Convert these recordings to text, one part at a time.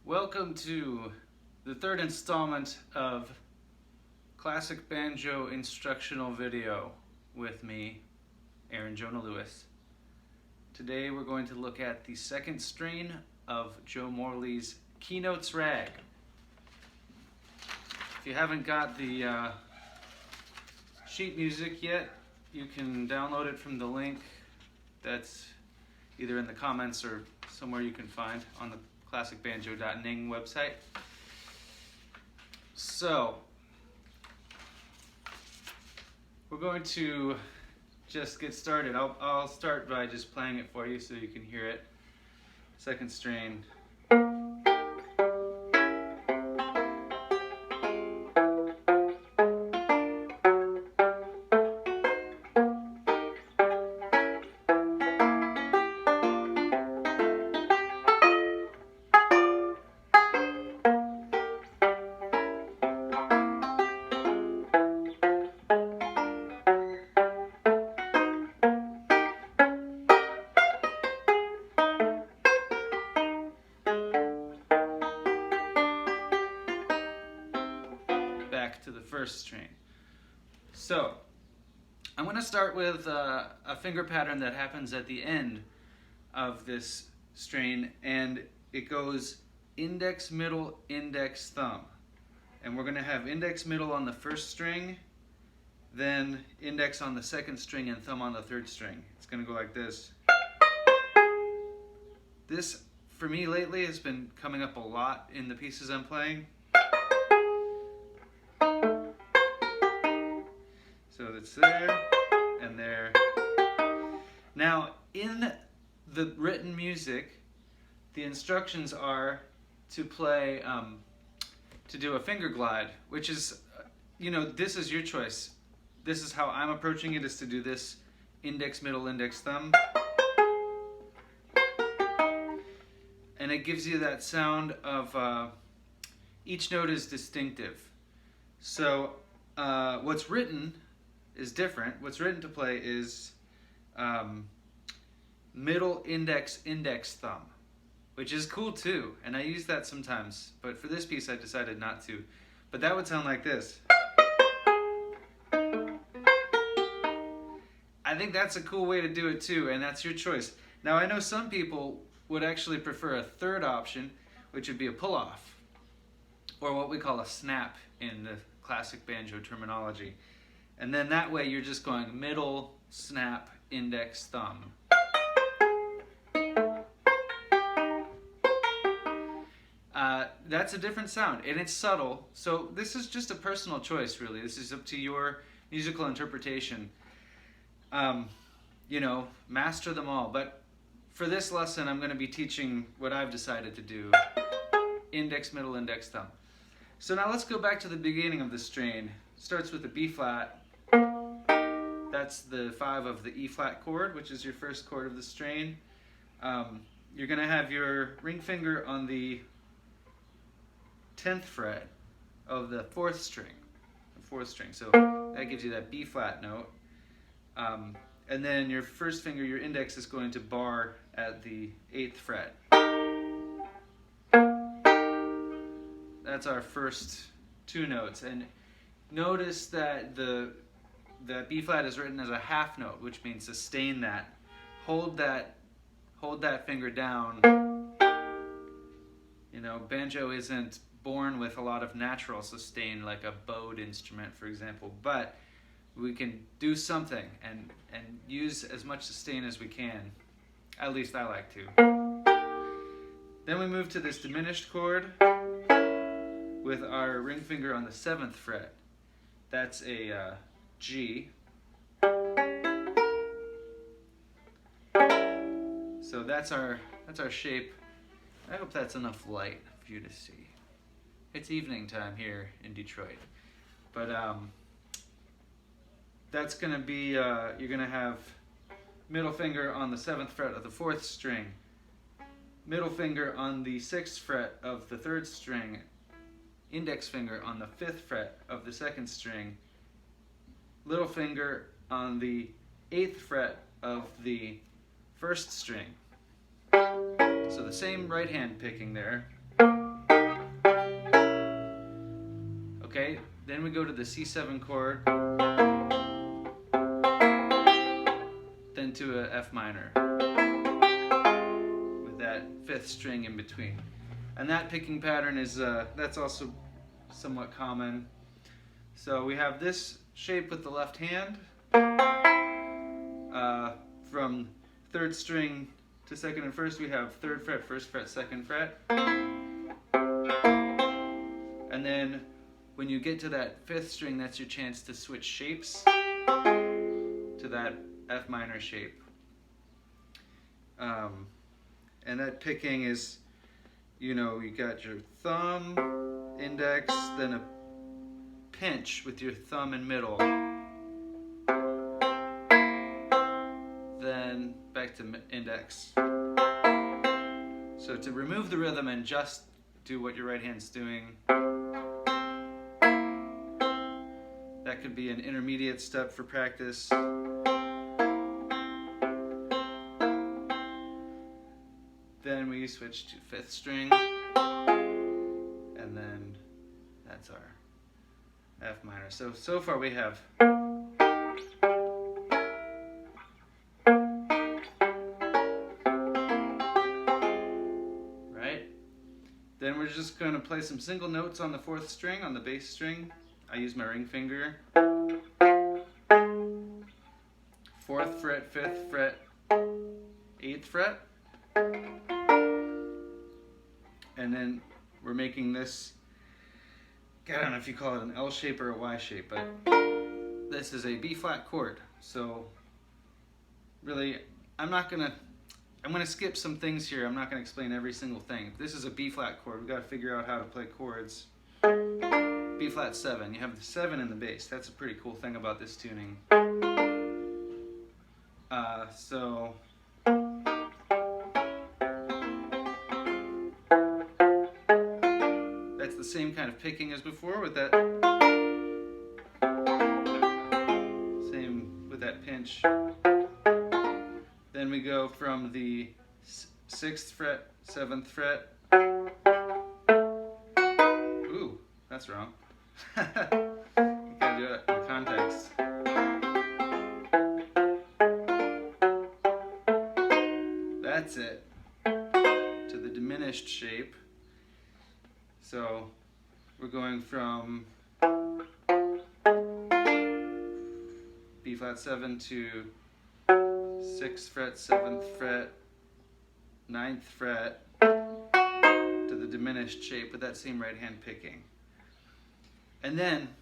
Welcome to the third installment of Classic Banjo Instructional Video with me, Aaron Jonah Lewis. Today we're going to look at the second strain of Joe Morley's Keynotes Rag. If you haven't got the sheet music yet, you can download it from the link that's either in the comments or somewhere you can find on the classicbanjo.ning website. So, we're going to just get started. I'll start by just playing it for you so you can hear it. Second strain. Back to the first strain. So, I'm going to start with a finger pattern that happens at the end of this strain, and it goes index, middle, index, thumb. And we're going to have index, middle on the first string, then index on the second string, and thumb on the third string. It's going to go like this. This, for me lately, has been coming up a lot in the pieces I'm playing. So it's there and there. Now, in the written music, the instructions are to play, to do a finger glide, which is, this is your choice. This is how I'm approaching it, is to do this index, middle, index, thumb. And it gives you that sound of, each note is distinctive. So what's written is different. What's written to play is middle, index, index, thumb, which is cool too, and I use that sometimes, but for this piece I decided not to. But that would sound like this. I think that's a cool way to do it too, and that's your choice. Now, I know some people would actually prefer a third option, which would be a pull-off, or what we call a snap in the classic banjo terminology. And then that way you're just going middle, snap, index, thumb. That's a different sound, and it's subtle. So this is just a personal choice, really. This is up to your musical interpretation. Master them all. But for this lesson, I'm going to be teaching what I've decided to do. Index, middle, index, thumb. So now let's go back to the beginning of the strain. Starts with a B flat. That's the 5 of the E flat chord, which is your first chord of the strain. You're going to have your ring finger on the 10th fret of the 4th string. So that gives you that B flat note. And then your first finger, your index, is going to bar at the 8th fret. That's our first two notes. And notice that the B flat is written as a half note, which means sustain that. Hold that finger down. Banjo isn't born with a lot of natural sustain like a bowed instrument, for example, but we can do something and use as much sustain as we can. At least I like to. Then we move to this diminished chord with our ring finger on the 7th fret. That's a G. So that's our shape. I hope that's enough light for you to see. It's evening time here in Detroit, but that's going to be, you're going to have middle finger on the 7th fret of the 4th string, middle finger on the 6th fret of the 3rd string, index finger on the 5th fret of the 2nd string, little finger on the 8th fret of the 1st string. So the same right hand picking there. Okay, then we go to the C7 chord, then to a F minor, with that fifth string in between. And that picking pattern is, that's also somewhat common. So we have this shape with the left hand, from third string to second and first we have third fret, first fret, second fret. And then when you get to that fifth string, that's your chance to switch shapes to that F minor shape. And that picking is, you know, you got your thumb, index, then a pinch with your thumb and middle. Then back to index. So to remove the rhythm and just do what your right hand's doing, that could be an intermediate step for practice. Then we switch to fifth string, and then that's our F minor. So far we have right. Then we're just going to play some single notes on the fourth string, on the bass string. I use my ring finger. Fourth fret, fifth fret, eighth fret. And then we're making this, I don't know if you call it an L shape or a Y shape, but this is a B flat chord. So really, I'm gonna skip some things here. I'm not gonna explain every single thing. This is a B flat chord. We've got to figure out how to play chords. B flat 7. You have the 7 in the bass. That's a pretty cool thing about this tuning. So that's the same kind of picking as before with that pinch. Then we go from the 6th fret, 7th fret. Ooh, that's wrong. You gotta do it in context. That's it. To the diminished shape. So we're going from B flat 7 to 6th fret, 7th fret, 9th fret, to the diminished shape with that same right hand picking. And then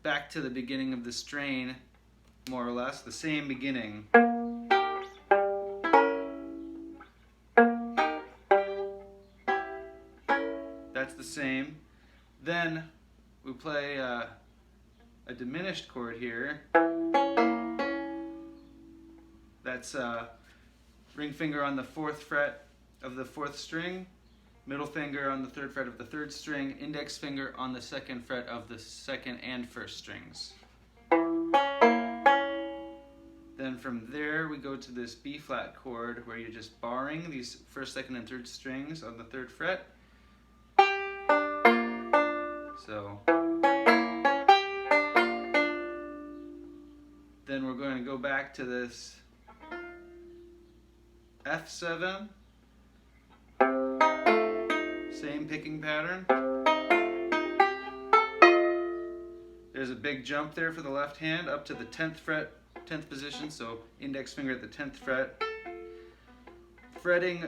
back to the beginning of the strain, more or less, the same beginning. That's the same. Then we play a diminished chord here. That's ring finger on the 4th fret of the 4th string, middle finger on the 3rd fret of the 3rd string, index finger on the 2nd fret of the 2nd and 1st strings. Then from there we go to this B flat chord where you're just barring these 1st, 2nd, and 3rd strings on the 3rd fret. So then we're going to go back to this F7, same picking pattern. There's a big jump there for the left hand up to the 10th fret, 10th position, so index finger at the 10th fret. Fretting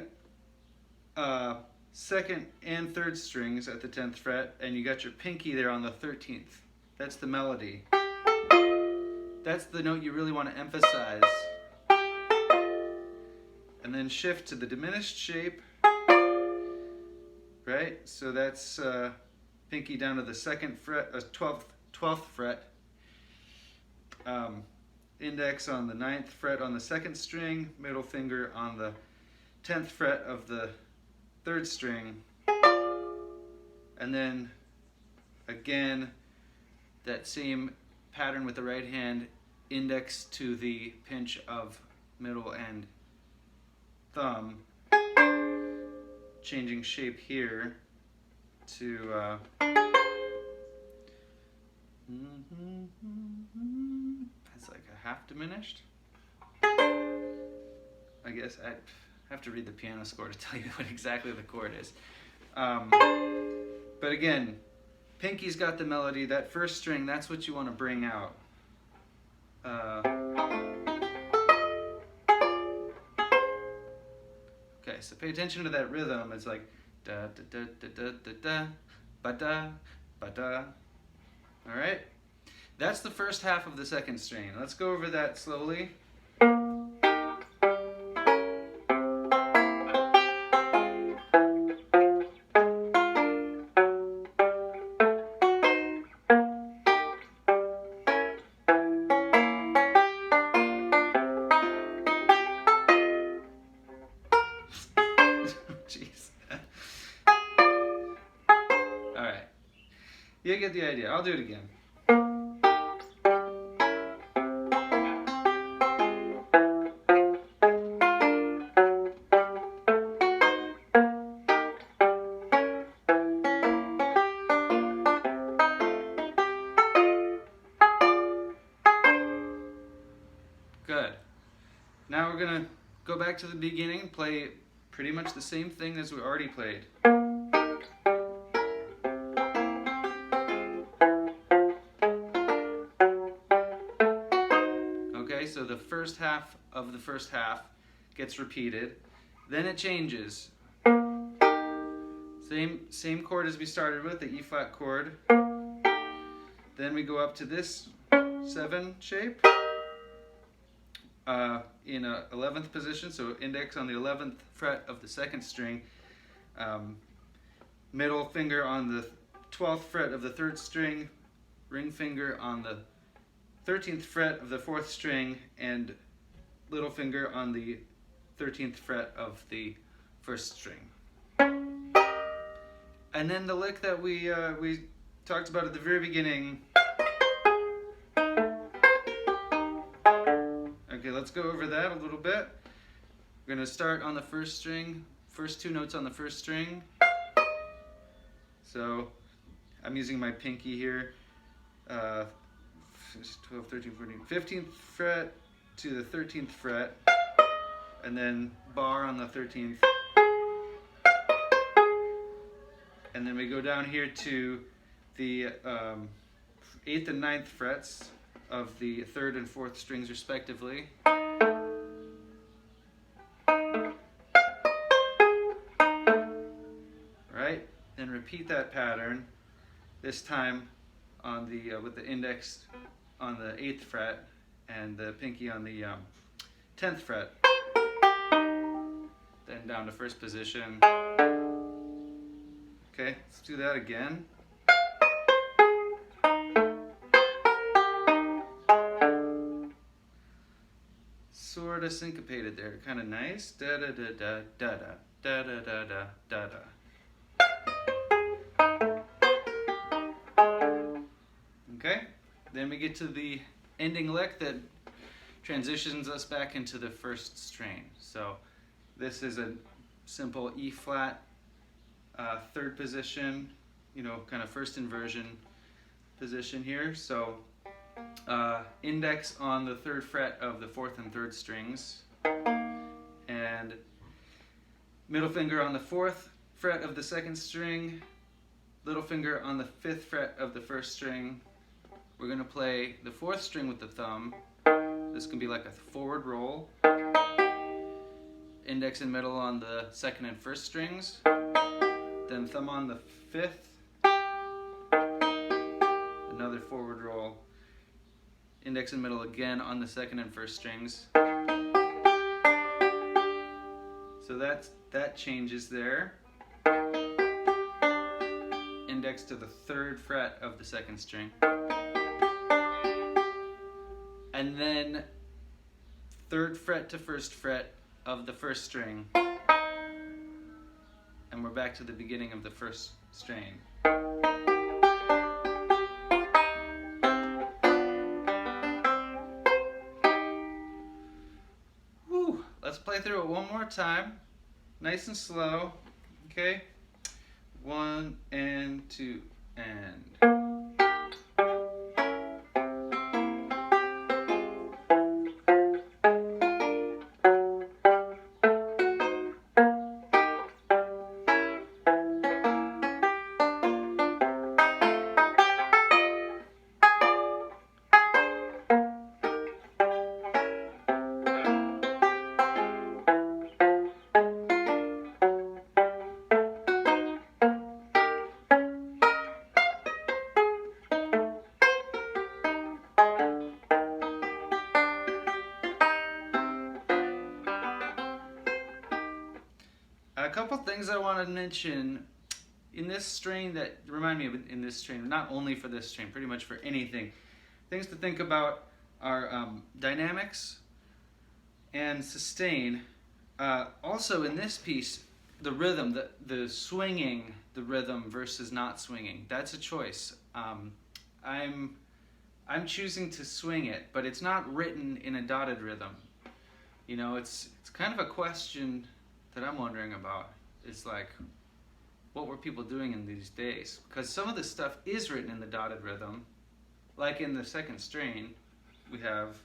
2nd and 3rd strings at the 10th fret, and you got your pinky there on the 13th. That's the melody. That's the note you really want to emphasize. And then shift to the diminished shape, right? So that's pinky down to the 2nd fret, 12th fret. Index on the 9th fret on the 2nd string, middle finger on the 10th fret of the 3rd string. And then again, that same pattern with the right hand, index to the pinch of middle and thumb, changing shape here to It's like a half diminished. I guess I have to read the piano score to tell you what exactly the chord is. But again, pinky's got the melody. That first string, that's what you want to bring out. Okay, so pay attention to that rhythm. It's like da da da da da da da ba da ba da. All right, that's the first half of the second string. Let's go over that slowly. Jeez. All right, you get the idea. I'll do it again. Good. Now we're gonna go back to the beginning and play pretty much the same thing as we already played. Okay, so the first half of the first half gets repeated. Then it changes. Same chord as we started with, the E flat chord. Then we go up to this 7 shape. In a 11th position, so index on the 11th fret of the second string, middle finger on the 12th fret of the third string, ring finger on the 13th fret of the fourth string, and little finger on the 13th fret of the first string. And then the lick that we talked about at the very beginning. Okay, let's go over that a little bit. We're going to start on the first string, first 2 notes on the first string. So I'm using my pinky here. 12, 13, 14, 15th fret to the 13th fret, and then bar on the 13th. And then we go down here to the 8th and 9th frets of the 3rd and 4th strings respectively. Right? Then repeat that pattern, this time on the with the index on the 8th fret and the pinky on the 10th fret. Then down to first position. Okay, let's do that again. Sort of syncopated there, kind of nice. Da da da da da da da da da da da. Okay, then we get to the ending lick that transitions us back into the first string. So this is a simple E flat, 3rd position, you know, kind of first inversion position here. So index on the 3rd fret of the 4th and 3rd strings, and middle finger on the 4th fret of the 2nd string, little finger on the 5th fret of the 1st string. We're going to play the 4th string with the thumb. This can be like a forward roll. Index and middle on the 2nd and 1st strings. Then thumb on the 5th. Another forward roll. Index and middle again on the 2nd and 1st strings. So that changes there. Index to the 3rd fret of the 2nd string. And then 3rd fret to 1st fret of the 1st string. And we're back to the beginning of the 1st string. Whew. Let's play through it one more time. Nice and slow. Okay? 1 and 2 and. A couple things I want to mention in this strain that remind me of in this strain, not only for this strain, pretty much for anything. Things to think about are dynamics and sustain. Also in this piece, the rhythm, the swinging the rhythm versus not swinging, that's a choice. I'm choosing to swing it, but it's not written in a dotted rhythm. You know, it's kind of a question that I'm wondering about. It's like, what were people doing in these days? Because some of this stuff is written in the dotted rhythm, like in the second strain, we have.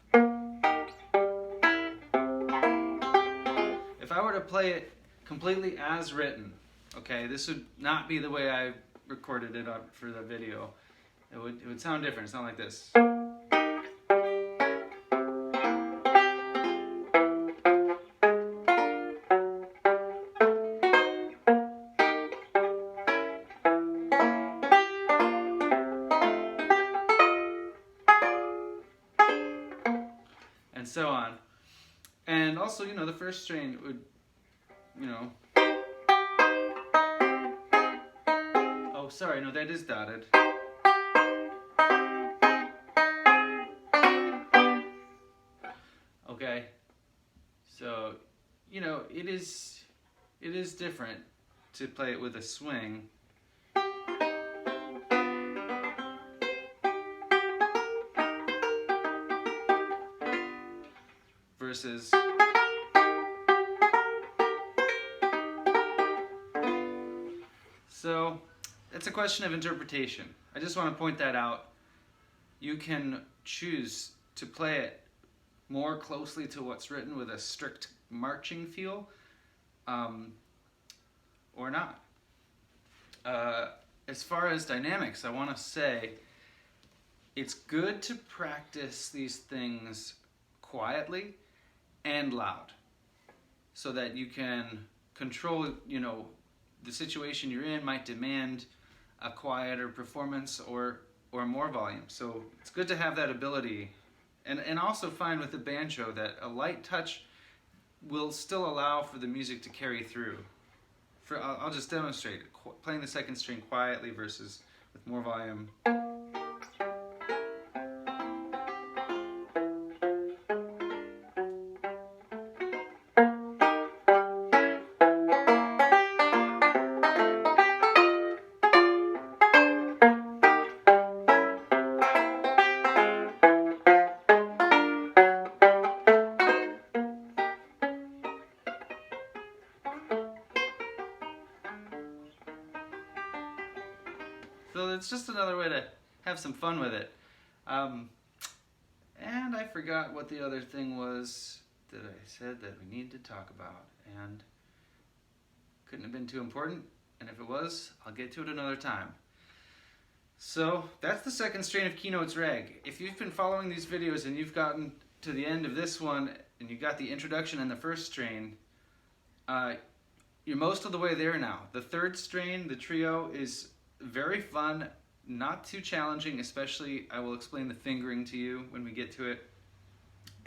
If I were to play it completely as written, okay, this would not be the way I recorded it up for the video. It would sound different. It's not like this. And so on. And also, you know, the first strain would, you know. Oh, sorry, no, that is dotted. Okay. So, you know, it is different to play it with a swing. Versus so it's a question of interpretation. I just want to point that out. You can choose to play it more closely to what's written with a strict marching feel, or not. As far as dynamics, I want to say it's good to practice these things quietly and loud, so that you can control, you know, the situation you're in might demand a quieter performance or more volume. So it's good to have that ability, and also find with the banjo that a light touch will still allow for the music to carry through. I'll just demonstrate playing the second string quietly versus with more volume. So it's just another way to have some fun with it. And I forgot what the other thing was that I said that we need to talk about. And couldn't have been too important. And if it was, I'll get to it another time. So that's the second strain of Keynotes Rag. If you've been following these videos and you've gotten to the end of this one and you got the introduction and the first strain, you're most of the way there now. The third strain, the trio, is very fun, not too challenging, especially I will explain the fingering to you when we get to it.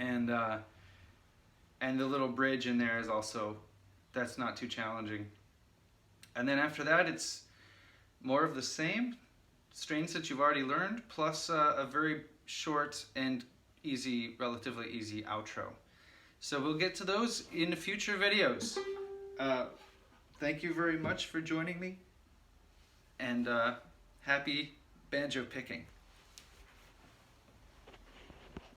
And the little bridge in there is also, that's not too challenging. And then after that, it's more of the same strains that you've already learned, plus a very short and easy, relatively easy outro. So we'll get to those in future videos. Thank you very much for joining me, and happy banjo picking.